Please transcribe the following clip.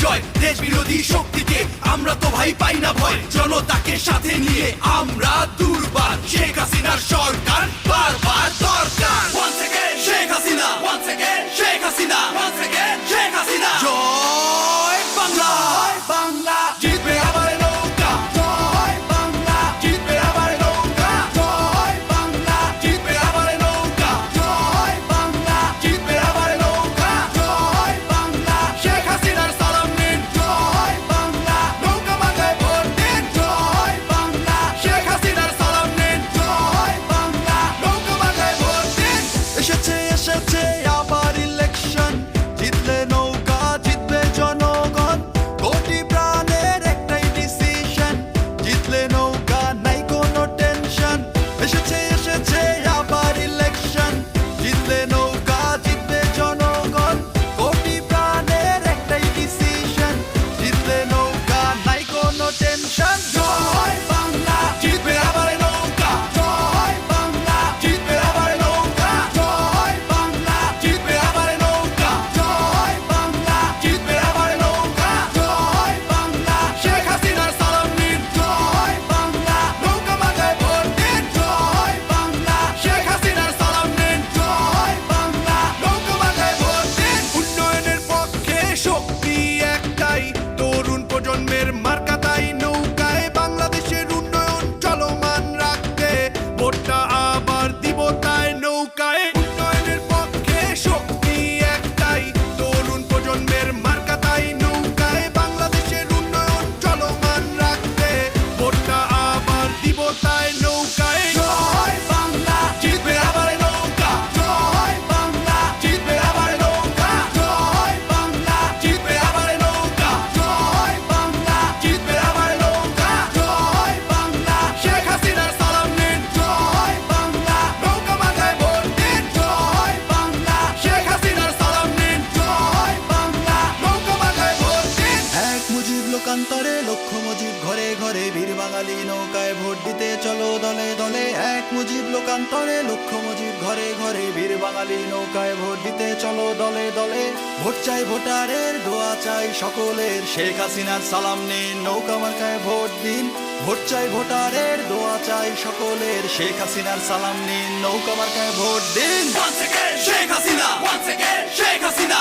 জয় দেশ বিরোধী শক্তিকে আমরা তো ভাই পাই না ভয় জনতাকে সাথে নিয়ে আমরা দুর্বার শেখ হাসিনার সরকার বারবার দরকার Once again Sheikh Hasina Once again Sheikh Hasina Once again Sheikh Hasina জয় বাংলা বাংলা জিতবে আবার নৌকা জয় বাংলা জিতবে আবার নৌকা জয় বাংলা জিতবে আবার নৌকা জয় বাংলা জিতবে আবার নৌকা জয় বাংলা শেখ হাসিনার সালাম নিন জয় বাংলা নৌকা মাথায় ভোট দিন জয় বাংলা শেখ হাসিনার সালাম নিন জয় বাংলা নৌকা মাথায় ভোট দিন এসেছে আবার ইলেকশন জিতলে নৌকা জিতবে জনগণ কোটি প্রাণের একটাই ডিসিশন জিতলে নৌকা নাই কোনো টেনশন এসেছে আবার ইলেকশন জিতলে নৌকা জিতবে জনগণ কোটি প্রাণের একটাই ডিসিশন জিতলে নৌকা নাই কোনো টেনশন জয় বাংলা জিতবে আবার নৌকা জয় বাংলা জিতবে আবার নৌকা জয় বাংলা জিতবে আবার নৌকা জয় বাংলা জিতবে আবার নৌকা জয় বাংলা শেখ হাসিনার সালাম নিন জয় বাংলা নৌকা মাথায় ভোট দিন জয় বাংলা শেখ হাসিনার সালাম নিন জয় বাংলা নৌকা মাথায় ভোট দিন উন্নয়নের পক্ষে শক্তি একটাই তরুণ প্রজন্মের মার্কা তাই নৌকায় বাংলাদেশের উন্নয়ন চলমান রাখতে ভোটটা আবার দিব তাই নৌকায় উন্নয়নের পক্ষে শক্তি একটাই তরুণ প্রজন্মের মার্কা তাই নৌকায় বাংলাদেশের উন্নয়ন চলমান রাখতে ভোটটা আবার দিব তাই নৌকায় জয় বাংলা জিতবে আবার নৌকা জয় বাংলা জিতবে আবার নৌকা জয় বাংলা জিতবে আবার নৌকা জয় বাংলা জিতবে আবার নৌকা জয় বাংলা শেখ হাসিনার সালাম নিন জয় বাংলা নৌকা মাথায় ভোট দিন জয় বাংলা শেখ হাসিনার সালাম নিন জয় বাংলা নৌকা মাথায় ভোট দিন এক মুজিব লোকান্তরে লক্ষ মুজিব ঘরে ঘরে বীর বাঙালি নৌকায় ভোট দিতে চলো দলে দলে এক মুজিব লোকান্তরে লক্ষ মুজিব ঘরে ঘরে বীর বাঙালি নৌকায় ভোট দিতে চলো দলে দলে ভোট চাই ভোটারের দোয়া চাই সকলের শেখ হাসিনার সালাম নিন নৌকা মার্কায় ভোট দিন ভোট চাই ভোটারের দোয়া চাই সকলের শেখ হাসিনার সালাম নিন নৌকা মার্কায় ভোট দিন Once again Sheikh Hasina Once again Sheikh Hasina